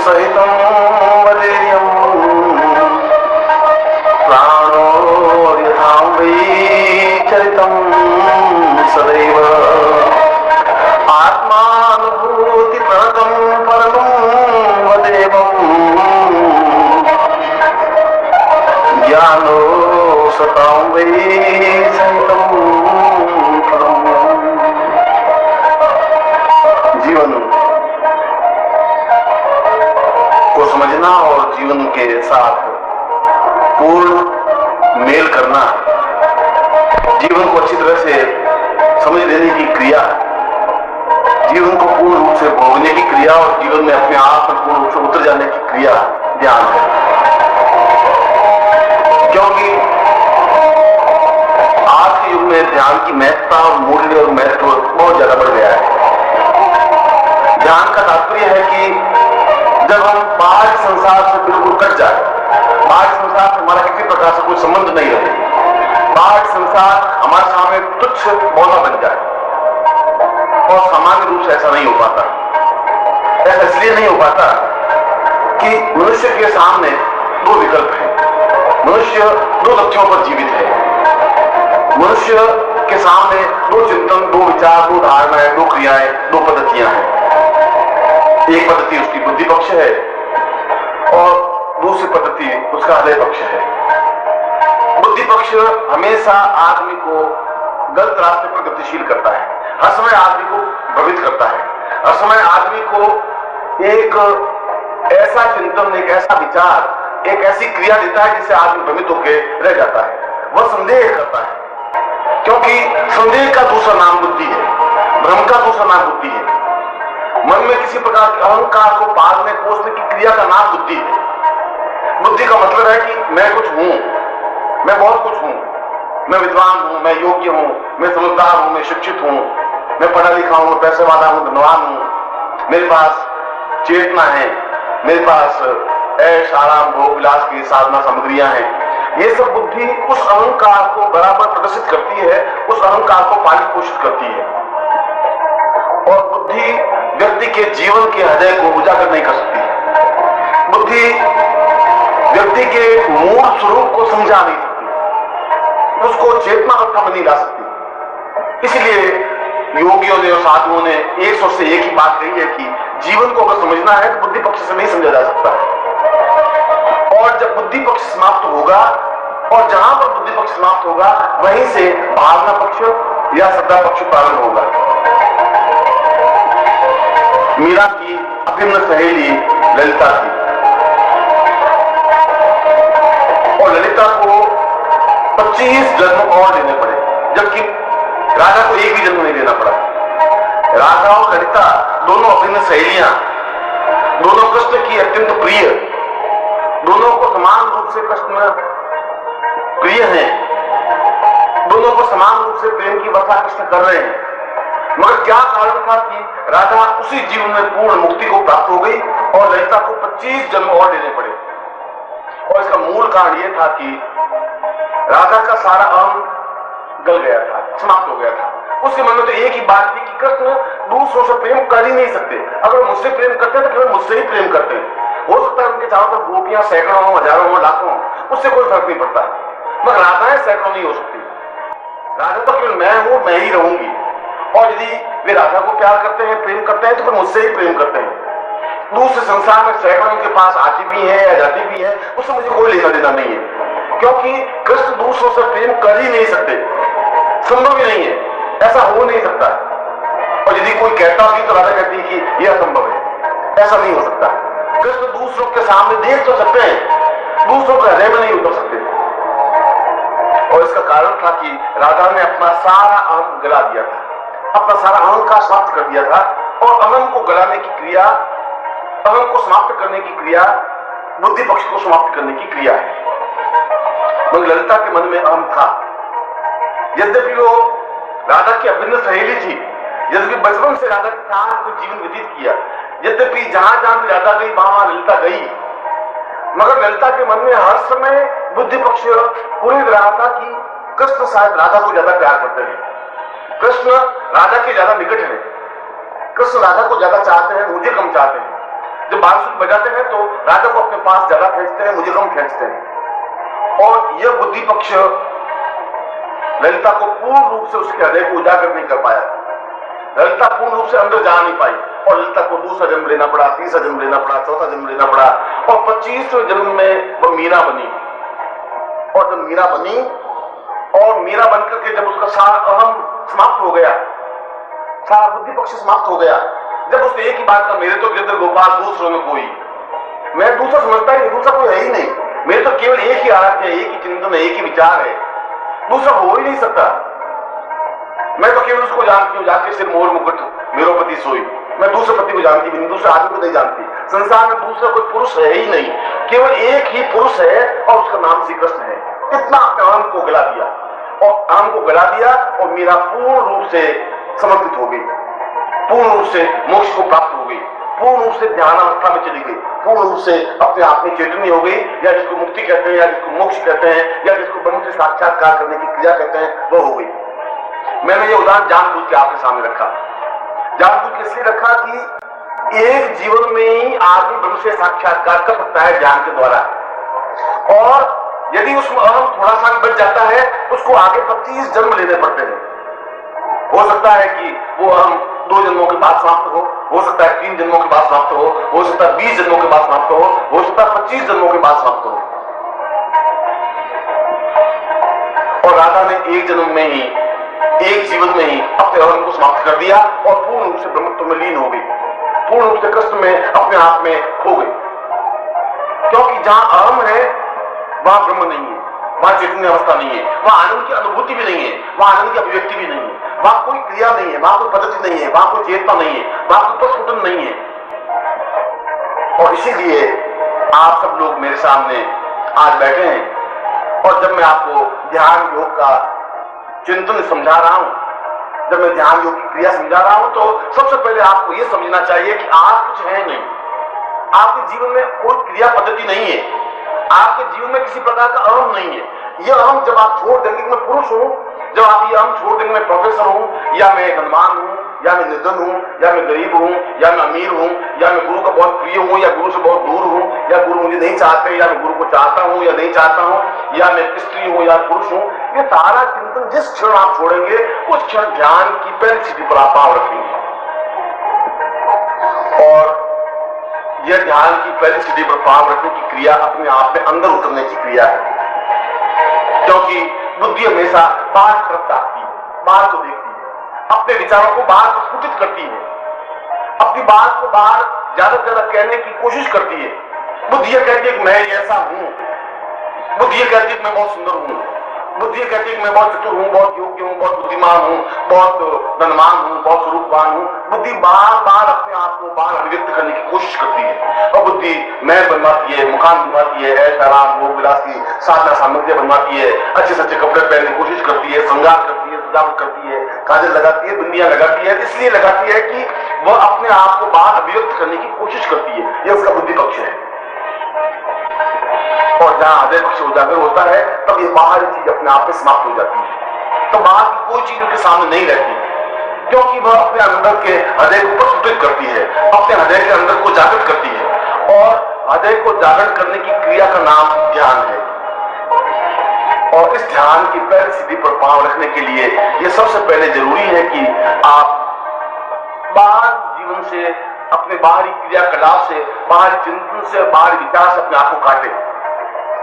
सहितं वदेयं प्राणो यथा वै चरितं सदैव आत्मानुभूति प्रणतं परमं वदेवं ज्ञानो सतां वै सहितं फलम्। जीवन को समझना और जीवन के साथ पूर्ण मेल करना, जीवन को अच्छी तरह से समझ लेने की क्रिया, जीवन को पूर्ण रूप से भोगने की क्रिया और जीवन में अपने आप में पूर्ण रूप से उतर जाने की क्रिया ध्यान है। क्योंकि आज के युग में ध्यान की महत्ता और मूल्य और महत्व बहुत ज्यादा बढ़ गया है। ध्यान का तात्पर्य है कि जब हम बाहर संसार से बिल्कुल कट जाए, बाहर संसार से हमारा किसी प्रकार से कोई संबंध नहीं रहे, बाहर संसार हमारे सामने तुच्छ मौला बन जाए। और सामान्य रूप से ऐसा नहीं हो पाता। ऐसा इसलिए नहीं हो पाता कि मनुष्य के सामने दो विकल्प हैं। मनुष्य दो तथ्यों पर जीवित है। मनुष्य के सामने दो चिंतन, दो विचार, दो धारणाएं, दो क्रियाएं, दो पद्धतियां हैं। एक पद्धति उसकी बुद्धि पक्ष है और दूसरी पद्धति उसका हृदय पक्ष है। बुद्धि पक्ष हमेशा आदमी को गलत रास्ते पर गतिशील करता है, हर समय आदमी को भ्रमित करता है, हर समय आदमी को एक ऐसा चिंतन, एक ऐसा विचार, एक ऐसी क्रिया देता है जिससे आदमी भ्रमित होकर रह जाता है। वह संदेह करता है, क्योंकि संदेह का दूसरा नाम बुद्धि है, भ्रम का दूसरा नाम बुद्धि है। मन में किसी प्रकार के अहंकार को पालने पोषने की क्रिया का नाम बुद्धि है। बुद्धि का मतलब है कि मैं कुछ हूं, मैं बहुत कुछ हूं, मैं विद्वान हूं, मैं योग्य हूं, मैं समझदार हूं, मैं शिक्षित हूं, मैं पढ़ा लिखा हूं, पैसे वाला हूं, धनवान हूं, मेरे पास चेतना है, मेरे पास ऐश आराम भोग विलास की साधना सामग्रियां हैं। ये सब बुद्धि उस अहंकार को बराबर प्रदर्शित करती है, उस अहंकार को पालित पोषित करती है। और बुद्धि व्यक्ति के जीवन के हृदय को उजागर नहीं कर सकती। बुद्धि व्यक्ति के मूल स्वरूप को समझा नहीं सकती, उसको चेतना अवस्था में नहीं ला सकती। इसलिए योगियों ने और साधुओं ने एक सौ से एक ही बात कही है कि जीवन को अगर समझना है तो बुद्धि पक्ष से नहीं समझा जा सकता है। और जब बुद्धि पक्ष समाप्त होगा और जहां पर बुद्धि पक्ष समाप्त होगा वहीं से भावना पक्ष या श्रद्धा पक्ष प्रारंभ होगा। मीरा की अभिन्न सहेली ललिता थी और ललिता को 25 जन्म और लेने पड़े, जबकि राधा को एक भी जन्म नहीं लेना पड़ा। राधा और ललिता दोनों अभिन्न सहेलियां, दोनों कृष्ण की अत्यंत प्रिय, दोनों को समान रूप से कृष्ण प्रिय हैं, दोनों को समान रूप से प्रेम की वर्षा कृष्ण कर रहे हैं। मगर क्या कारण था कि राधा उसी जीवन में पूर्ण मुक्ति को प्राप्त हो गई और ललिता को 25 जन्म और लेने पड़े। और इसका मूल कारण यह था कि राधा का सारा अहम गल गया था, समाप्त हो गया था। उसके मन में तो एक ही बात थी कि कृष्ण दूसरों से प्रेम कर ही नहीं सकते। अगर मुझसे प्रेम करते तो केवल मुझसे ही प्रेम करते। हो सकता है उनके चारों तरफ गोपियां सैकड़ों हो, हजारों हो, लाखों, उससे कोई फर्क नहीं पड़ता। मगर राधाएं सैकड़ों नहीं हो सकती। राधा तो केवल मैं हूं, मैं ही रहूंगी। और यदि वे राधा को प्यार करते हैं, प्रेम करते हैं, तो फिर मुझसे ही प्रेम करते हैं। दूसरे संसार में सैकड़ों उनके पास आती भी है या जाती भी है, उससे मुझे कोई लेना देना नहीं है, क्योंकि कृष्ण दूसरों से प्रेम कर ही नहीं सकते, संभव ही नहीं है, ऐसा हो नहीं सकता। और यदि कोई कहता भी तो राधा कहती है कि यह असंभव है, ऐसा नहीं हो सकता। कृष्ण दूसरों के सामने देख तो सकते हैं, दूसरों के हृदय में नहीं उतर सकते। और इसका कारण था कि राधा ने अपना सारा अहम गला दिया था, अपना सारा अहंकार समाप्त कर दिया था। और अहम को गलाने की क्रिया, अहम को समाप्त करने की क्रिया बुद्धि पक्ष को समाप्त करने की क्रिया है। मगर ललिता के मन में अहम था। यद्यपि वो राधा की अभिन्न सहेली थी, यद्यपि बचपन से राधा के साथ तो जीवन व्यतीत किया, यद्यपि जहां जहां भी राधा गई वहां ललिता गई, मगर ललिता के मन में हर समय बुद्धि पक्ष पूरी रहा था कि कृष्ण शायद राधा को ज्यादा प्यार करते हैं, कृष्ण राधा के ज्यादा निकट है, कृष्ण राधा को ज्यादा चाहते हैं, मुझे कम चाहते हैं। जब बांसुरी बजाते हैं तो राजा को अपने पास ज्यादा खींचते हैं, मुझे कम खींचते हैं। और यह बुद्धि पक्ष ललिता को पूर्ण रूप से उसके हृदय को उजागर नहीं कर पाया। ललिता पूर्ण रूप से अंदर जा नहीं पाई और ललिता को दूसरा जन्म लेना पड़ा, तीसरा जन्म लेना पड़ा, चौथा जन्म लेना पड़ा और 25वें जन्म में वह मीरा बनी। और जब मीरा बनी और मीरा बनकर के जब उसका सारा अहम समाप्त हो गया, सारा बुद्धि पक्ष समाप्त हो गया, जब उसने एक ही बात कहा, मेरे तो गिरधर गोपाल, दूसरों में कोई, मैं दूसरा समझता ही नहीं, दूसरा कोई है ही नहीं, मेरे तो केवल एक ही आराध्य है, एक ही चिंतन है, एक ही विचार है, दूसरा हो ही नहीं सकता। मैं तो केवल उसको जानती हूँ, जाके सिर मोर मुकुट मेरो पति सोई। मैं दूसरे पति को जानती भी नहीं, दूसरे आदमी को नहीं जानती। संसार में दूसरा कोई पुरुष है ही नहीं, केवल एक ही पुरुष है और उसका नाम श्री कृष्ण है। इतना अपने अहम को गला दिया और अहम को गला दिया और मीरा पूर्ण रूप से समर्पित हो गई, पूर्ण रूप से मोक्ष को प्राप्त हो गई, पूर्ण रूप से ध्यान अवस्था में चली गई, पूर्ण रूप से अपने आप में चैतन्य हो गई, या जिसको मुक्ति कहते हैं, या जिसको मोक्ष कहते हैं, या जिसको ब्रह्म से साक्षात्कार करने की क्रिया कहते हैं, वो हो गई। मैंने ये उदाहरण जानबूझ के आपके सामने रखा, जानबूझ के इसलिए रखा कि एक जीवन में ही आदमी ब्रह्म से साक्षात्कार कर सकता है ज्ञान के द्वारा। और यदि उसमें अहम थोड़ा सा बच जाता है, उसको आगे 25 जन्म लेने पड़ते हैं। हो सकता है कि वो अहम 2 जन्मों के बाद समाप्त हो सकता है 3 जन्मों के बाद समाप्त हो सकता है 20 जन्मों के बाद समाप्त हो सकता है 25 जन्मों के बाद समाप्त हो। और राधा ने एक जन्म में ही, एक जीवन में ही अपने अहम को समाप्त कर दिया और पूर्ण रूप से ब्रह्मत्व में लीन हो गई, पूर्ण रूप से कृष्ण में अपने आप में खो गई। क्योंकि जहां अहम है वहां ब्रह्म नहीं है, वहां चैतन्य अवस्था नहीं है, वहां आनंद की अनुभूति भी नहीं है, वहां आनंद की अभिव्यक्ति भी नहीं है, वहां कोई क्रिया नहीं है, वहां कोई पद्धति नहीं है, वहां कोई चेतना नहीं है, वहां कोई प्रस्फुटन नहीं है। और इसीलिए आप सब लोग मेरे सामने आज बैठे हैं और जब मैं आपको ध्यान योग का चिंतन समझा रहा हूं, जब मैं ध्यान योग की क्रिया समझा रहा हूं, तो सबसे पहले आपको यह समझना चाहिए कि आप कुछ है नहीं, आपके जीवन में कोई क्रिया पद्धति नहीं है, आपके जीवन में किसी प्रकार का अहम नहीं है। यह अहम जब आप छोड़ देंगे कि मैं पुरुष हूं, जब आप ये अहम छोड़ देंगे मैं प्रोफेसर हूं, या मैं धनवान हूं, या मैं निर्धन हूं, या मैं गरीब हूं, या मैं अमीर हूं, या मैं गुरु का बहुत प्रिय हूं, या गुरु से बहुत दूर हूं, या गुरु मुझे नहीं चाहते, या मैं गुरु को चाहता हूं या नहीं चाहता हूं, या मैं स्त्री हूं या पुरुष हूं, ये सारा चिंतन जिस क्षण आप छोड़ेंगे उस क्षण ध्यान की पहली स्थिति पर आप पांव रखेंगे। और यह ध्यान की पहली स्थिति पर पांव रखने की क्रिया अपने आप में अंदर उतरने की क्रिया है, क्योंकि बुद्धि हमेशा बाहर तरफ ताकती है, बाहर को देखती है, अपने विचारों को बाहर प्रस्फुटित करती है, अपनी बात को बाहर ज्यादा से ज्यादा कहने की कोशिश करती है। बुद्धि यह कहती है कि मैं ऐसा हूं, बुद्धि यह कहती है कि मैं बहुत सुंदर हूं, बुद्धि यह कहती है कि मैं बहुत चतुर हूं, बहुत योग्य हूं, बहुत बुद्धिमान हूं, बहुत धनवान हूं, बहुत स्वरूपवान हूं। बुद्धि बार बार अपने आप को बाहर अभिव्यक्त करने की कोशिश करती है और बुद्धि मैं बनवाती है, मकान बनवाती है, ऐश आराम भोग विलास की साधना सामग्री बनवाती है, अच्छे से अच्छे कपड़े पहनने की कोशिश करती है, श्रृंगार करती है, सजावट करती है, काजल लगाती है, बिंदियां लगाती है। इसलिए लगाती है कि वह अपने आप को बाहर अभिव्यक्त करने की कोशिश करती है, यह उसका बुद्धि पक्ष है। और जहां हृदय पक्ष उजागर होता है तब ये बाहरी चीज अपने आप में समाप्त हो जाती है, तो बाहर की कोई चीज उनके सामने नहीं रहती, क्योंकि वह अपने अंदर के हृदय को प्रस्फुटित करती है, अपने हृदय के अंदर को जागृत करती है। और हृदय को जागृत करने की क्रिया का नाम ध्यान है। और इस ध्यान की पहली स्थिति पर पांव रखने के लिए यह सबसे पहले जरूरी है कि आप बाहर जीवन से, अपने बाहरी क्रियाकलाप से, बाहरी चिंतन से, बाहरी विचार से अपने आप को काटे।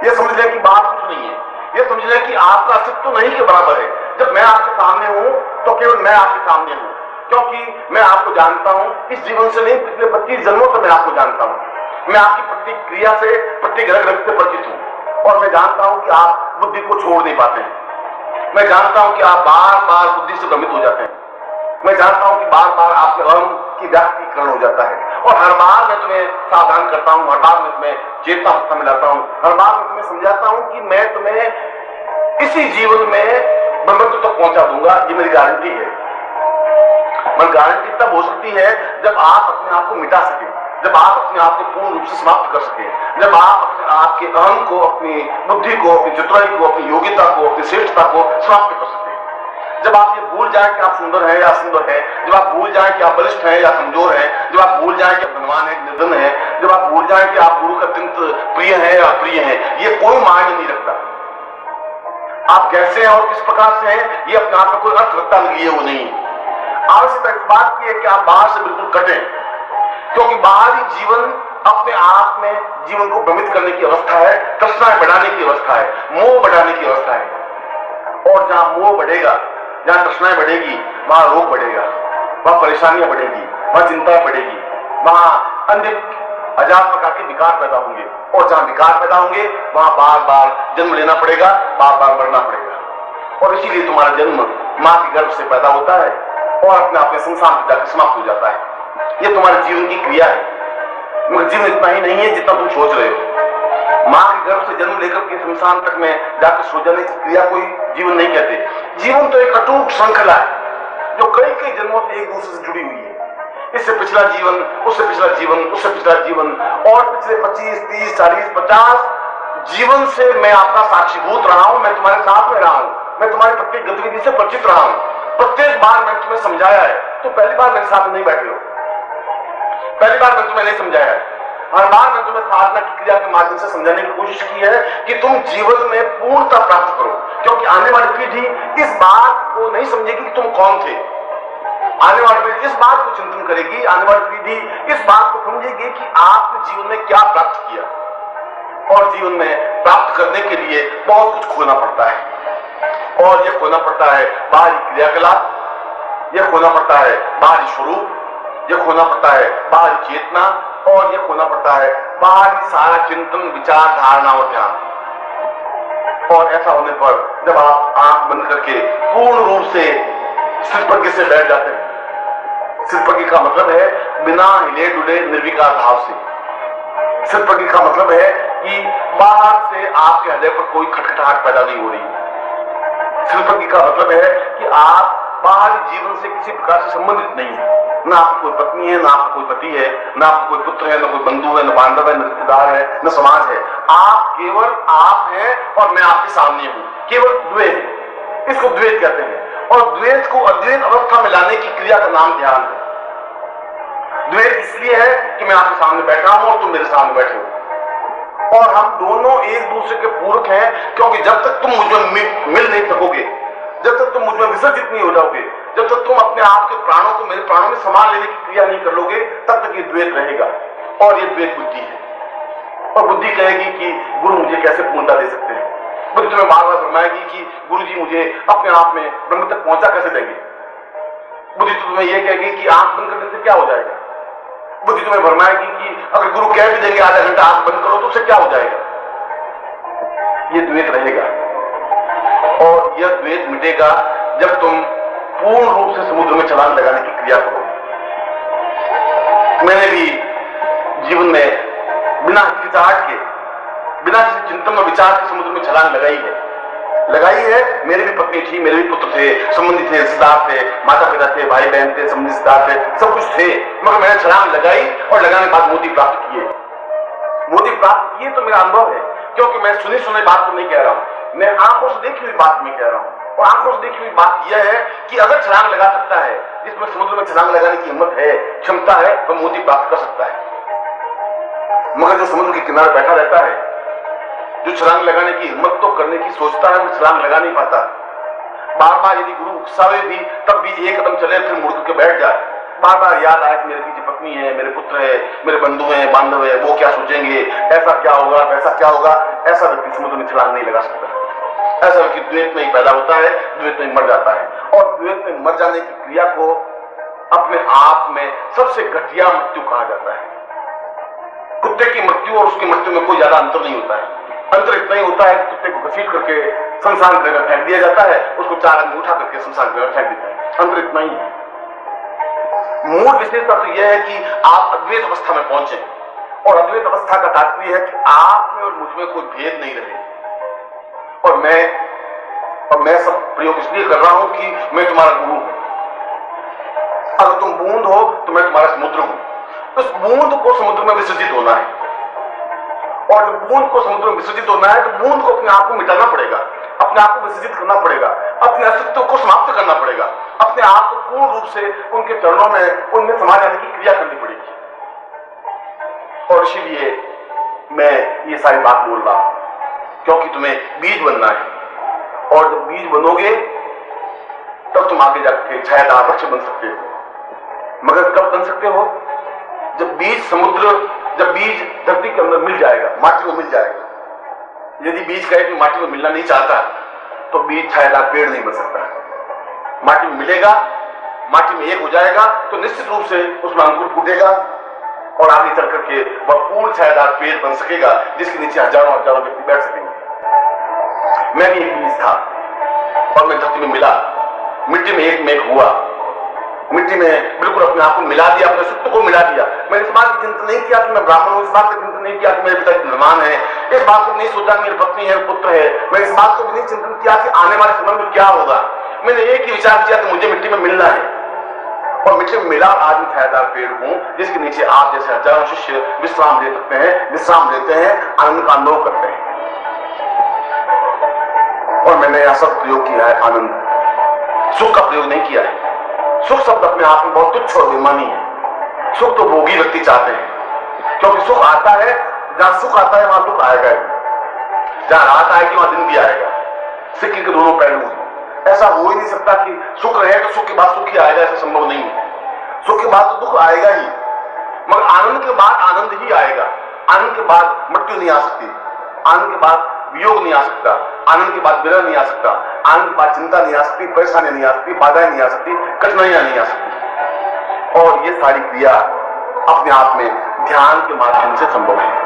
यह समझ लें कि बात कुछ नहीं है, यह समझ लें कि आपका अस्तित्व तो नहीं के बराबर है। जब मैं आपके सामने हूं तो केवल मैं आपके सामने हूं, क्योंकि मैं आपको जानता हूं, इस जीवन से नहीं पिछले 25 जन्मों से मैं आपको जानता हूं। मैं आपकी प्रत्येक क्रिया से, प्रत्येक रग रग से परिचित हूं और मैं जानता हूं कि आप बुद्धि को छोड़ नहीं पाते हैं। मैं जानता हूं कि आप बार बार बुद्धि से भ्रमित हो जाते हैं। मैं जानता हूं कि बार बार आपके अहम की व्याप्तीकरण हो जाता है और हर बार मैं तुम्हें सावधान करता हूं, हर बार मैं तुम्हें चेतना अवस्था में लाता हूं, हर बार मैं तुम्हें समझाता हूं कि मैं तुम्हें इसी जीवन में ब्रह्मत्व तक पहुंचा दूंगा, ये मेरी गारंटी है। मगर गारंटी तब हो सकती है जब आप अपने आप को मिटा सके, जब आप अपने आप को पूर्ण रूप से समाप्त कर सके, जब आप अपने आपके अहम को, अपनी बुद्धि को, अपनी चतुराई को, अपनी योग्यता को, अपनी श्रेष्ठता को समाप्त कर सके, जब जब आप ये भूल जाए कि आप सुंदर हैं या असुंदर हैं, जब आप भूल जाए कि आप बलिष्ठ हैं या कमजोर हैं, जब आप भूल जाए कि आप धनवान है निर्धन है, जब आप भूल जाए कि आप गुरु का अत्यंत प्रिय है या अप्रिय है, ये कोई मायने नहीं रखता। आप कैसे हैं और किस प्रकार से हैं, ये अपने आप में कोई अर्थ रखता लिए वो नहीं। आवश्यकता इस बात की है कि आप बाहर से बिल्कुल कटें, क्योंकि बाहरी जीवन अपने आप में जीवन को भ्रमित करने की अवस्था है, तृष्णाएं बढ़ाने की अवस्था है, मोह बढ़ाने की अवस्था है। और जहां मोह बढ़ेगा, जहां तृष्णाएं बढ़ेगी, वहां रोग बढ़ेगा, वहां परेशानियां बढ़ेगी, वहां चिंता बढ़ेगी, वहां अन्य हजार प्रकार के विकार पैदा होंगे। और जहां विकार पैदा होंगे वहां बार बार जन्म लेना पड़ेगा, बार बार मरना पड़ेगा। और इसीलिए तुम्हारा जन्म मां के गर्भ से पैदा होता है और अपने आप में संसार में जाकर समाप्त हो जाता है। यह तुम्हारे जीवन की क्रिया है, मगर जीवन इतना ही नहीं है जितना तुम सोच रहे हो। मां के गर्भ से जन्म लेकर के संसार तक में जाकर सो जाने की क्रिया कोई जीवन नहीं कहते। जीवन तो एक अटूट श्रृंखला है जो कई कई जन्मों से एक दूसरे से जुड़ी हुई है। इससे पिछला जीवन, उससे पिछला जीवन, उससे पिछला जीवन, और पिछले 25, 30, 40, 50 जीवन से मैं आपका साक्षीभूत रहा हूं, मैं तुम्हारे साथ में रहा हूं, मैं तुम्हारी प्रत्येक गतिविधि से परिचित रहा हूं। प्रत्येक बार मैंने तुम्हें समझाया है, तो पहली बार मेरे साथ नहीं बैठे हो, पहली बार मैंने तुम्हें नहीं समझाया है। हर बार मैंने तुम्हें साधना की क्रिया के माध्यम से समझाने की कोशिश की है कि तुम जीवन में पूर्णता प्राप्त करो, क्योंकि आने वाली पीढ़ी इस बात को नहीं समझेगी कि तुम कौन थे। आने वाली पीढ़ी इस बात को चिंतन करेगी, आने वाली पीढ़ी इस बात को समझेगी कि आपने जीवन में क्या प्राप्त किया। और जीवन में प्राप्त करने के लिए बहुत कुछ खोना पड़ता है, और यह खोना पड़ता है बाहरी क्रियाकलाप, यह खोना पड़ता है बाहरी स्वरूप, यह खोना पड़ता है बाहरी चेतना, और यह खोना पड़ता है बाहरी सारा चिंतन, विचार, धारणा और ध्यान। और ऐसा होने पर जब आप आंख बंद करके पूर्ण रूप से सिरपकी से बैठ जाते हैं, सिरपकी का मतलब है बिना हिले डुले निर्विकार भाव से। सिरपकी का मतलब है कि बाहर से आपके हृदय पर कोई खटखटाहट पैदा नहीं हो रही। सिरपकी का मतलब है कि आप बाहरी जीवन से किसी प्रकार से संबंधित नहीं है। ना आपकी कोई पत्नी है, ना आपका कोई पति है, ना आपका कोई पुत्र है, ना कोई बंधु है, ना बांधव है, न रिश्तेदार है, न समाज है। आप केवल आप हैं और मैं आपके सामने हूं। केवल द्वैत, इसको द्वैत कहते हैं। और द्वैत को अद्वैत अवस्था में लाने की क्रिया का नाम ध्यान है। द्वैत इसलिए है कि मैं आपके सामने बैठा हूं और तुम मेरे सामने बैठे हो, और हम दोनों एक दूसरे के पूरक हैं, क्योंकि जब तक तुम मुझमें मिल नहीं सकोगे, जब तक तुम मुझमें विसर्जित नहीं हो जाओगे, जब तक तुम अपने आप के प्राणों को मेरे प्राणों में समान लेने की क्रिया नहीं कर लोगे, तब तक ये द्वैत रहेगा। और ये द्वैत बुद्धि है। और बुद्धि कहेगी कि गुरु मुझे कैसे पूर्णता दे सकते हैं। बुद्धि तुम्हें बार बार फरमाएगी कि गुरु जी मुझे अपने आप में ब्रह्म तक पहुंचा कैसे देंगे। बुद्धि तो तुम्हें यह कहेगी कि आंख बंद करने से क्या हो जाएगा। बुद्धि तुम्हें फरमाएगी कि अगर गुरु कह भी देंगे आधा घंटा आंख बंद करो तो उससे क्या हो जाएगा। ये द्वैत रहेगा, और यह द्वैत मिटेगा जब तुम पूर्ण रूप से समुद्र में छलांग लगाने की क्रिया करो। मैंने भी जीवन में बिना हिचकिचाहट के, बिना किसी चिंतन और विचार के समुद्र में छलांग लगाई है। मेरे भी पत्नी थी, मेरे भी पुत्र थे, संबंधी थे, रिश्तेदार थे, माता पिता थे, भाई बहन थे, संबंधी रिश्तेदार थे, सब कुछ थे, मगर मैंने छलांग लगाई और लगाने के बाद मोती प्राप्त किए। मोती प्राप्त किए तो मेरा अनुभव है, क्योंकि मैं सुनी सुनी बात को नहीं कह रहा हूं, मैं आंखों से देखी हुई बात में कह रहा हूं। और आंखों से देखी हुई बात यह है कि अगर छलांग लगा सकता है, जिसमें समुद्र में छलांग लगाने की हिम्मत है, क्षमता है, तो मोती प्राप्त कर सकता है। मगर जो समुद्र के किनारे बैठा रहता है, जो छलांग लगाने की हिम्मत तो करने की सोचता है, वो छलांग लगा नहीं पाता। बार बार यदि गुरु उकसावे भी, तब भी एक कदम चले फिर मुड़ के बैठ जाए। बार बार याद आए कि मेरे पीछे पत्नी है, मेरे पुत्र है, मेरे बंधु हैं, बांधव है, वो क्या सोचेंगे, ऐसा क्या होगा, वैसा क्या होगा। ऐसा व्यक्ति समुद्र में छलांग नहीं लगा सकता। ऐसा व्यक्ति द्वैत में ही पैदा होता है, द्वैत में मर जाता है। और द्वैत में मर जाने की क्रिया को अपने आप में सबसे घटिया मृत्यु कहा जाता है। कुत्ते की मृत्यु और उसकी मृत्यु में कोई ज्यादा अंतर नहीं होता है। अंतर इतना ही होता है कि कुत्ते को घसीट करके शमशान गृह में फेंक दिया जाता है, उसको 4 आदमी उठा करके शमशान गृह में फेंक देते हैं। अंतर इतना ही है। मूल विशेषता तो यह है कि आप अद्वैत अवस्था में पहुंचे, और अद्वैत अवस्था का तात्पर्य है कि आप में और मुझ में कोई भेद नहीं रहे। और मैं सब प्रयोग इसलिए कर रहा हूं कि मैं तुम्हारा गुरु हूं। अगर तुम बूंद हो तो मैं तुम्हारा समुद्र हूं। उस बूंद को समुद्र में विसर्जित होना है, और जब बूंद को समुद्र में विसर्जित होना है तो बूंद को अपने आप को मिटाना पड़ेगा, अपने आप को विसर्जित करना पड़ेगा, अपने अस्तित्व को समाप्त करना करना पड़ेगा, अपने आप को पूर्ण रूप से उनके चरणों में, उनमें समा जाने की क्रिया करनी पड़ेगी। और इसीलिए मैं ये सारी बात बोल रहा हूं, क्योंकि तुम्हें बीज बनना है, और जब बीज बनोगे तब तुम आगे जाकर छायादार वृक्ष बन सकते हो। मगर कब बन सकते हो? जब बीज धरती के अंदर मिल जाएगा, माटी में मिल जाएगा। यदि बीज कहे कि माटी में मिलना नहीं चाहता, तो बीज छायादार पेड़ नहीं बन सकता। माटी में मिलेगा, माटी में एक हो जाएगा, तो निश्चित रूप से उसमें अंकुर फूटेगा और आगे चल करके वह पूर्ण छायादार पेड़ बन सकेगा, जिसके नीचे हजारों हजारों व्यक्ति बैठ सकेंगे। मैं भी एक बीज था और मैं धरती में मिला, मिट्टी में एक मेघ हुआ, मिट्टी में बिल्कुल अपने आप को मिला दिया, अपने अस्तित्व को मिला दिया। मैंने इस बात की चिंता नहीं किया कि मैं ब्राह्मण हूं, इस बात की चिंता नहीं किया कि मेरे पिता मेहमान है, इस बात को नहीं सोचा कि मेरी पत्नी है, पुत्र है। मैंने इस बात को भी नहीं चिंतन किया कि आने वाले समय में क्या होगा। मैंने एक ही विचार किया कि मुझे मिट्टी में मिलना है, और मिट्टी में मिला आज भी छायादार पेड़ हूं, जिसके नीचे आप जैसे हजारों शिष्य विश्राम ले सकते हैं, विश्राम लेते हैं, आनंद का अनुभव करते हैं। और मैंने यह सब प्रयोग किया है, आनंद, सुख का प्रयोग नहीं किया है। सुख शब्द अपने आप में बहुत तुच्छ और बेमानी है। सुख तो भोगी व्यक्ति चाहते हैं, क्योंकि सुख आता है, जहां सुख आता है वहां दुख आएगा ही, जहां रात आएगी वहां दिन भी आएगा। सिक्के के दोनों पहलू हैं। ऐसा हो ही नहीं सकता कि सुख रहे तो सुख के बाद सुख ही आएगा, ऐसा संभव नहीं है। सुख के बाद तो दुख आएगा ही, मगर आनंद के बाद आनंद ही आएगा। आनंद के बाद मृत्यु नहीं आ सकती, आनंद के बाद वियोग नहीं आ सकता, आनंद के बाद विरह नहीं आ सकता, आनंद के बाद चिंता नहीं आ सकती, परेशानी नहीं आ सकती, बाधाएं नहीं आ सकती, कठिनाइयां नहीं आ सकती। और ये सारी क्रिया अपने आप में ध्यान के माध्यम से संभव है।